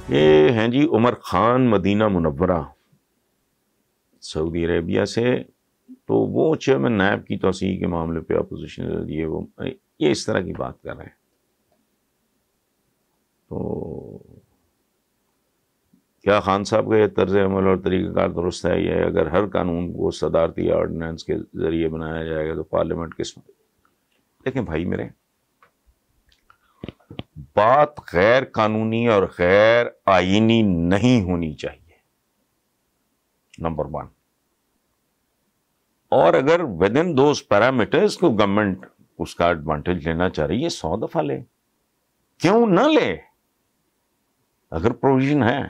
یہ ہیں جی عمر خان مدینہ منورہ سعودی عربیہ سے. تو وہ چیئرمین نیب کی توسیع کے معاملے پہ اپوزیشن یہ اس طرح کی بات کر رہے ہیں. تو کیا خان صاحب کا یہ طرز عمل اور طریقہ کار درست ہے؟ یہ اگر ہر قانون کو صدارتی آرڈیننس کے ذریعے بنایا جائے گا تو پارلیمنٹ کس میں؟ دیکھیں بھائی میرے، بات غیر قانونی اور غیر آئینی نہیں ہونی چاہیے، نمبر 1. اور اگر ود ان دوز پیرامیٹرز کو گورنمنٹ اس کا ایڈوانٹیج لینا چاہ رہی ہے 100 دفعہ لے، کیوں نہ لے اگر پروویژن ہے.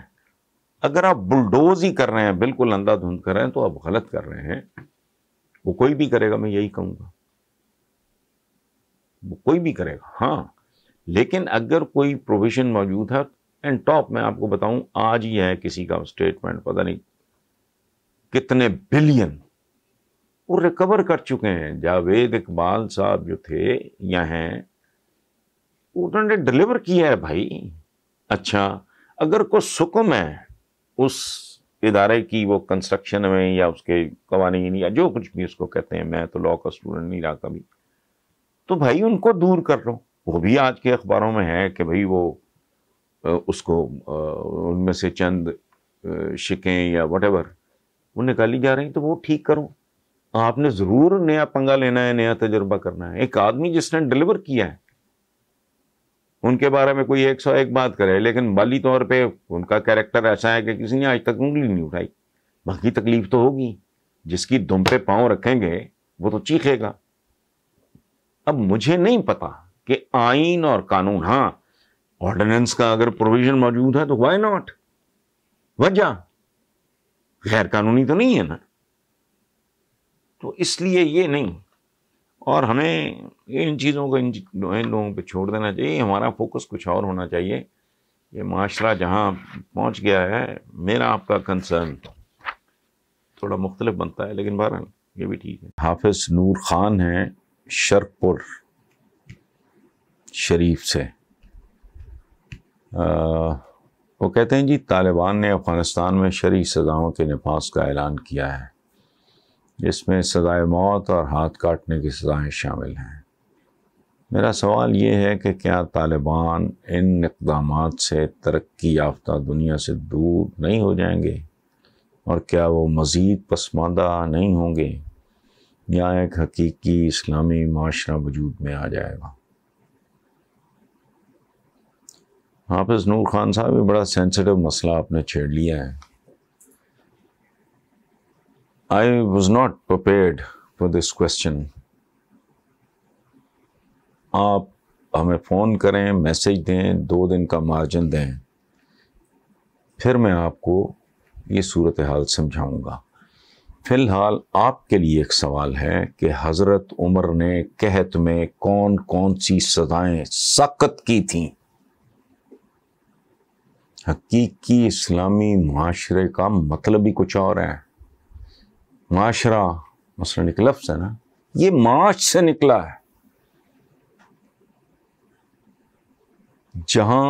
اگر آپ بلڈوز ہی کر رہے ہیں، بالکل اندھا دھند کر رہے ہیں، تو آپ غلط کر رہے ہیں. وہ کوئی بھی کرے گا، میں یہی کہوں گا، وہ کوئی بھی کرے گا. ہاں لیکن اگر کوئی پروویژن موجود ہے، اینڈ ٹاپ میں آپ کو بتاؤں آج ہی ہے کسی کا اسٹیٹمنٹ، پتہ نہیں کتنے بلین وہ ریکور کر چکے ہیں. جاوید اقبال صاحب جو تھے یا ہیں، انہوں نے ڈلیور کیا ہے بھائی. اچھا اگر کوئی سکم ہے اس ادارے کی، وہ کنسٹرکشن میں یا اس کے قوانین یا جو کچھ بھی اس کو کہتے ہیں، میں تو لاء کا اسٹوڈنٹ نہیں رہا کبھی، تو بھائی ان کو دور کر لو. وہ بھی آج کے اخباروں میں ہے کہ بھائی وہ اس کو ان میں سے چند شکیں یا وٹ ایور وہ نکالی جا رہی ہیں، تو وہ ٹھیک کرو. آپ نے ضرور نیا پنگا لینا ہے، نیا تجربہ کرنا ہے. ایک آدمی جس نے ڈلیور کیا ہے ان کے بارے میں کوئی 101 بات کرے، لیکن مالی طور پہ ان کا کیریکٹر ایسا ہے کہ کسی نے آج تک انگلی نہیں اٹھائی. باقی تکلیف تو ہوگی، جس کی دم پہ پاؤں رکھیں گے وہ تو چیخے گا. اب مجھے نہیں پتا کہ آئین اور قانون، ہاں آرڈیننس کا اگر پروویژن موجود ہے تو وائی ناٹ، وجہ غیر قانونی تو نہیں ہے نا. تو اس لیے یہ نہیں، اور ہمیں ان چیزوں کو ان لوگوں پہ چھوڑ دینا چاہیے. ہمارا فوکس کچھ اور ہونا چاہیے. یہ معاشرہ جہاں پہنچ گیا ہے، میرا آپ کا کنسرن تھوڑا مختلف بنتا ہے، لیکن بہرحال یہ بھی ٹھیک ہے. حافظ نور خان ہیں شرک پور شریف سے. وہ کہتے ہیں جی طالبان نے افغانستان میں شرعی سزاؤں کے نفاذ کا اعلان کیا ہے، جس میں سزائے موت اور ہاتھ کاٹنے کی سزائیں شامل ہیں. میرا سوال یہ ہے کہ کیا طالبان ان اقدامات سے ترقی یافتہ دنیا سے دور نہیں ہو جائیں گے، اور کیا وہ مزید پسماندہ نہیں ہوں گے، یا ایک حقیقی اسلامی معاشرہ وجود میں آ جائے گا؟ حافظ نور خان صاحب، یہ بڑا سینسٹیو مسئلہ آپ نے چھیڑ لیا ہے. I was not prepared for this question. آپ ہمیں فون کریں، میسج دیں، 2 دن کا مارجن دیں، پھر میں آپ کو یہ صورتحال سمجھاؤں گا. فی الحال آپ کے لیے ایک سوال ہے کہ حضرت عمر نے قحط میں کون کون سی سزائیں سخت کی تھیں؟ حقیقی اسلامی معاشرے کا مطلب ہی کچھ اور ہے. معاشرہ مثلا ایک لفظ ہے نا، یہ معاش سے نکلا ہے، جہاں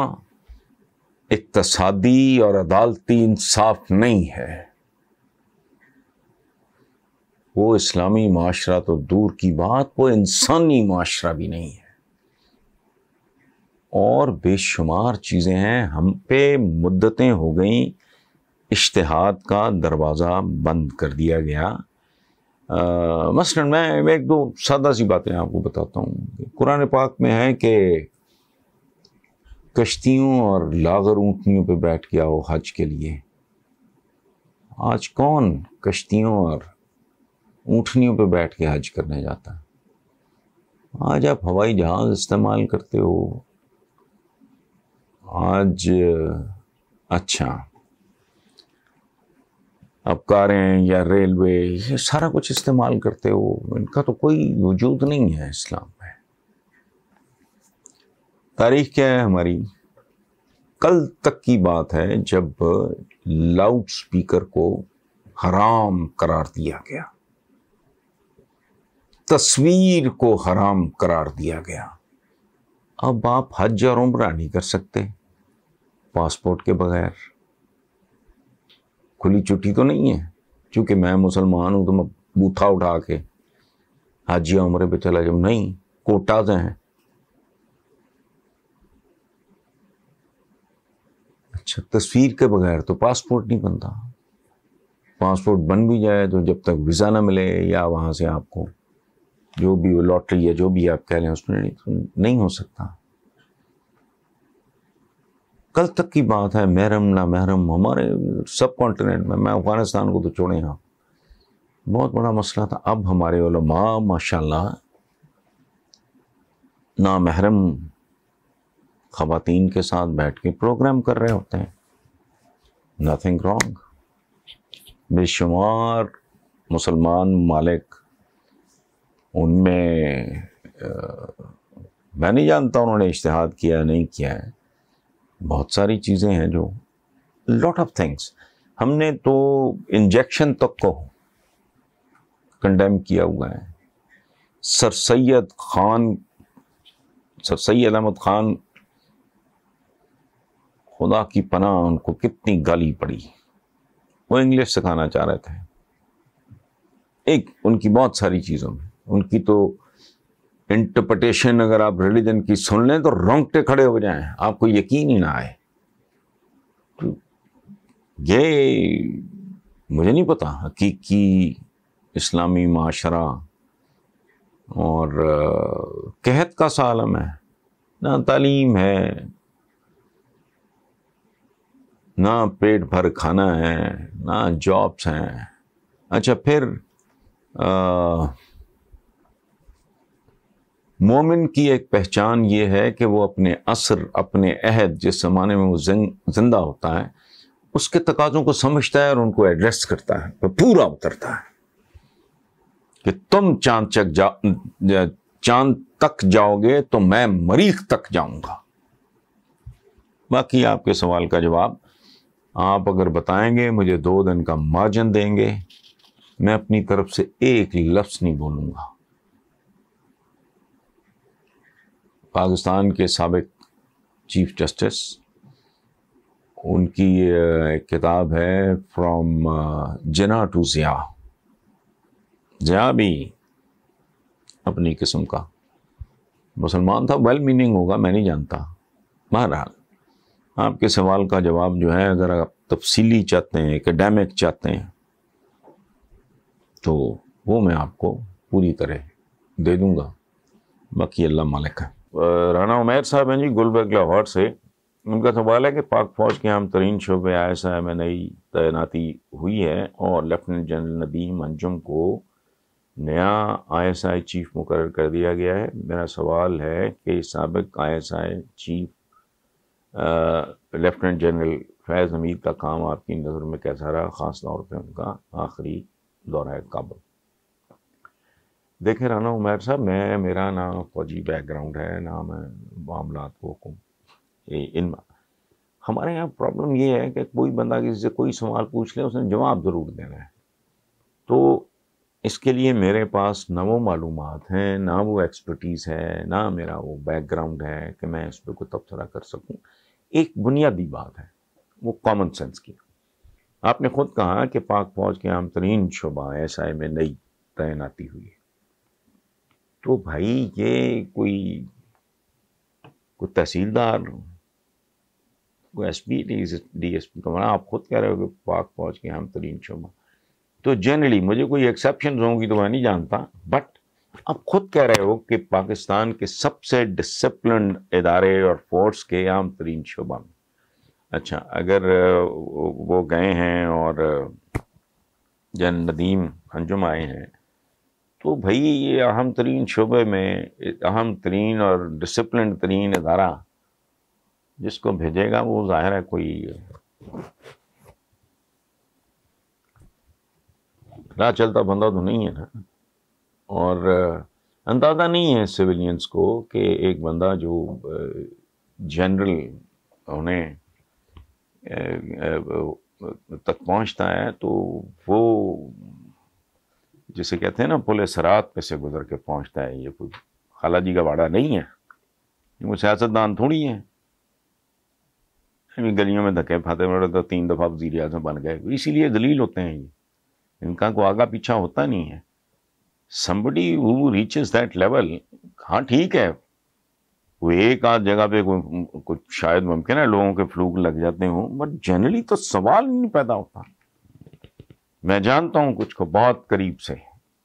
اقتصادی اور عدالتی انصاف نہیں ہے، وہ اسلامی معاشرہ تو دور کی بات، وہ انسانی معاشرہ بھی نہیں ہے. اور بے شمار چیزیں ہیں، ہم پہ مدتیں ہو گئیں، اجتہاد کا دروازہ بند کر دیا گیا. مثلا میں 1-2 سادہ سی باتیں آپ کو بتاتا ہوں. قرآن پاک میں ہے کہ کشتیوں اور لاغر اونٹنیوں پہ بیٹھ کے آؤ حج کے لیے. آج کون کشتیوں اور اونٹنیوں پہ بیٹھ کے حج کرنے جاتا ہے؟ آج آپ ہوائی جہاز استعمال کرتے ہو. آج اچھا اب کاریں یا ریلوے، یہ سارا کچھ استعمال کرتے ہو. ان کا تو کوئی وجود نہیں ہے اسلام میں. تاریخ کیا ہے ہماری؟ کل تک کی بات ہے جب لاؤڈ سپیکر کو حرام قرار دیا گیا، تصویر کو حرام قرار دیا گیا. اب آپ حج اور عمرہ نہیں کر سکتے، پاسپورٹ کے بغیر. کھلی چھٹی تو نہیں ہے چونکہ میں مسلمان ہوں تو میں بوتھا اٹھا کے حج یا عمرے پہ چلا جاؤں. نہیں، کوٹاز ہیں. اچھا، تصویر کے بغیر تو پاسپورٹ نہیں بنتا. پاسپورٹ بن بھی جائے تو جب تک ویزا نہ ملے یا وہاں سے آپ کو جو بھی لاٹری یا جو بھی آپ کہہ رہے ہیں اس میں نہیں ہو سکتا. کل تک کی بات ہے، محرم نہ محرم ہمارے سب کانٹیننٹ میں افغانستان کو تو چھوڑیں آپ، بہت بڑا مسئلہ تھا. اب ہمارے علماء ماشاءاللہ نامحرم خواتین کے ساتھ بیٹھ کے پروگرام کر رہے ہوتے ہیں. Nothing wrong. بے شمار مسلمان ممالک، ان میں میں نہیں جانتا انہوں نے اجتہاد کیا نہیں کیا ہے. بہت ساری چیزیں ہیں جو لاٹ آف تھنگس. ہم نے تو انجیکشن تک کو کنڈیم کیا ہوا ہے. سر سید احمد خان، خدا کی پناہ، ان کو کتنی گالی پڑی. وہ انگلش سکھانا چاہ رہے تھے. ایک ان کی بہت ساری چیزوں میں ان کی تو انٹرپریٹیشن اگر آپ ریلیجن کی سن لیں تو رونگٹے کھڑے ہو جائیں، آپ کو یقین ہی نہ آئے. تو یہ مجھے نہیں پتا حقیقی اسلامی معاشرہ اور قحط کا سا عالم ہے. نہ تعلیم ہے، نہ پیٹ بھر کھانا ہے، نہ جابس ہیں. اچھا، پھر مومن کی ایک پہچان یہ ہے کہ وہ اپنے عصر، اپنے عہد، جس زمانے میں وہ زندہ ہوتا ہے، اس کے تقاضوں کو سمجھتا ہے اور ان کو ایڈریس کرتا ہے، تو پورا اترتا ہے کہ تم چاند تک جاؤ گے تو میں مریخ تک جاؤں گا. باقی آپ کے سوال کا جواب آپ اگر بتائیں گے، مجھے 2 دن کا مارجن دیں گے، میں اپنی طرف سے ایک لفظ نہیں بولوں گا. پاکستان کے سابق چیف جسٹس، ان کی ایک کتاب ہے فرام جنا ٹو ضیاء. ضیاء بھی اپنی قسم کا مسلمان تھا، ویل میننگ ہوگا، میں نہیں جانتا. بہرحال آپ کے سوال کا جواب جو ہے، اگر آپ تفصیلی چاہتے ہیں، ایکڈیمک چاہتے ہیں، تو وہ میں آپ کو پوری طرح دے دوں گا. باقی اللہ مالک ہے. رانا عمیر صاحب ہیں جی، گلبرگ لاہور سے. ان کا سوال ہے کہ پاک فوج کے اہم ترین شعبے ISI میں نئی تعیناتی ہوئی ہے اور لیفٹیننٹ جنرل ندیم انجم کو نیا ISI چیف مقرر کر دیا گیا ہے. میرا سوال ہے کہ سابق ISI چیف لیفٹیننٹ جنرل فیض حمید کا کام آپ کی نظر میں کیسا رہا، خاص طور پہ ان کا آخری دورہ کابل؟ دیکھیں رانا عمیر صاحب، میرا نہ فوجی بیک گراؤنڈ ہے، نہ میں معاملات کو ہمارے یہاں پرابلم یہ ہے کہ کوئی بندہ کسی سے کوئی سوال پوچھ لے، اس نے جواب ضرور دینا ہے. تو اس کے لیے میرے پاس نہ وہ معلومات ہیں، نہ وہ ایکسپرٹیز ہے، نہ میرا وہ بیک گراؤنڈ ہے کہ میں اس پہ کوئی تبصرہ کر سکوں. ایک بنیادی بات ہے وہ کامن سینس کی. آپ نے خود کہا کہ پاک فوج کے اہم ترین شعبہ ISI میں نئی تعیناتی ہوئی ہے. تو بھائی یہ کوئی تحصیلدار، کوئی SP DSP کا بنا، آپ خود کہہ رہے ہو کہ پاک فوج کے اہم ترین شعبہ. تو جنرلی مجھے کوئی ایکسیپشنز ہوں گی تو میں نہیں جانتا، بٹ آپ خود کہہ رہے ہو کہ پاکستان کے سب سے ڈسپلنڈ ادارے اور فورس کے اہم ترین شعبہ میں. اچھا، اگر وہ گئے ہیں اور جنرل ندیم انجم آئے ہیں، تو بھائی یہ اہم ترین شعبے میں اہم ترین اور ڈسپلنڈ ترین ادارہ جس کو بھیجے گا وہ ظاہر ہے کوئی راہ چلتا بندہ تو نہیں ہے نا. اور اندازہ نہیں ہے سویلینز کو کہ ایک بندہ جو جنرل انہیں تک پہنچتا ہے تو وہ جسے کہتے ہیں نا پل صراط پہ سے گزر کے پہنچتا ہے. یہ کوئی خالہ جی کا باڑا نہیں ہے، وہ سیاستدان تھوڑی ہیں. گلیوں میں دھکے پھاتے میرے تو 3 دفعہ وزیر اعظم بن گئے. اسی لیے ذلیل ہوتے ہیں یہ, ان کا کوئی آگا پیچھا ہوتا نہیں ہے. somebody who reaches that level, ہاں ٹھیک ہے وہ ایک آدھ جگہ پہ کچھ شاید ممکن ہے لوگوں کے فلوک لگ جاتے ہوں, بٹ جنرلی تو سوال نہیں پیدا ہوتا. میں جانتا ہوں کچھ کو بہت قریب سے,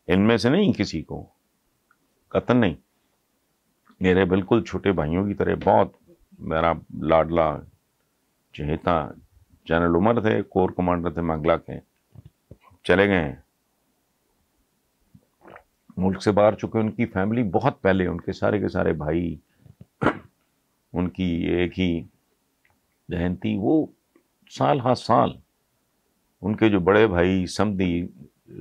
ان میں سے نہیں کسی کو, قطعاً نہیں, میرے بالکل چھوٹے بھائیوں کی طرح بہت میرا لاڈلا چہیتا جنرل عمر تھے, کور کمانڈر تھے منگلا کے, چلے گئے ہیں ملک سے باہر چکے. ان کی فیملی بہت پہلے, ان کے سارے بھائی, ان کی ایک ہی بہن تھی, وہ سال ہر سال ان کے جو بڑے بھائی سمدھی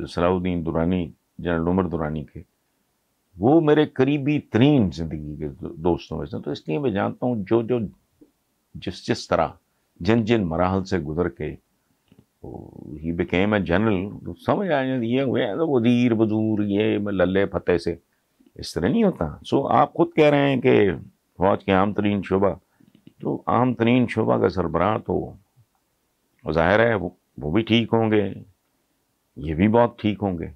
صلاح الدین درانی, جنرل عمر درانی کے, وہ میرے قریبی ترین زندگی کے دوستوں میں سے. تو اس لیے میں جانتا ہوں جو جس طرح جن مراحل سے گزر کے ہی بیکیم اے جنرل, سمجھ آئے یہ وزیر بزور یہ للے پھتے سے اس طرح نہیں ہوتا. سو آپ خود کہہ رہے ہیں کہ فوج کے عام ترین شعبہ, تو عام ترین شعبہ کا سربراہ تو ظاہر ہے وہ بھی ٹھیک ہوں گے, یہ بھی بہت ٹھیک ہوں گے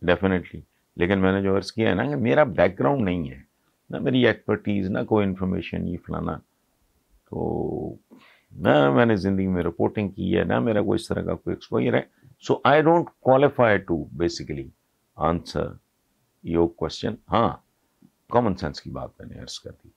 ڈیفینیٹلی. لیکن میں نے جو عرض کیا ہے نا کہ میرا بیک گراؤنڈ نہیں ہے, نہ میری ایکسپرٹیز, نہ کوئی انفارمیشن یہ فلانا, تو نہ میں نے زندگی میں رپورٹنگ کی ہے, نہ میرا کوئی اس طرح کا کوئی ایکسپوئر ہے. So I don't qualify to basically answer your question. ہاں کامن سینس کی بات میں نے عرض کر دی.